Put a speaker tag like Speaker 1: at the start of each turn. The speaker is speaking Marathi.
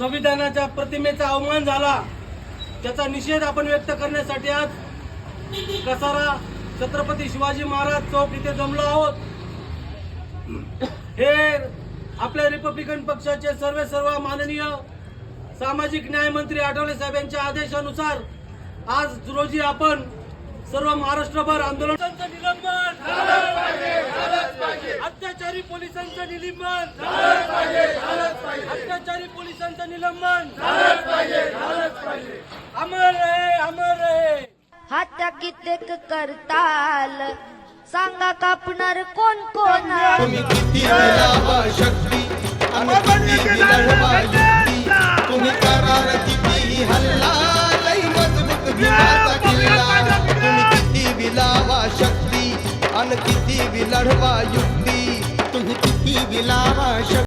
Speaker 1: संविधानाच्या प्रतिमेचा अवमान झाला, त्याचा निषेध आपण व्यक्त करण्यासाठी आज कसारा छत्रपती शिवाजी महाराज चौक इथे जमलो आहोत। हे आपल्या रिपब्लिकन पक्षाचे सर्व माननीय सामाजिक न्याय मंत्री आठवले साहेब यांच्या आदेशानुसार आज रोजी आपण सर्व महाराष्ट्रभर आंदोलनाचं निलंबन झालंच पाहिजे, अत्याचारी पोलिसांचं निलंबन झालंच पाहिजे, अत्याचारी पोलिसांचं निलंबन झालंच पाहिजे, अमर रहे
Speaker 2: हत्या कित्येक करताल, सांगा कापणार कोण कोण।
Speaker 3: तुम्ही किती लावा शक्ती आणि किती लढवा युक्ती, तुम्ही करार किती हल्ला लई मजबूत भीमाचा किल्ला। तुम्ही किती लावा शक्ती आणि किती लढवा युक्ती, तुम्ही किती लावा शक्ती।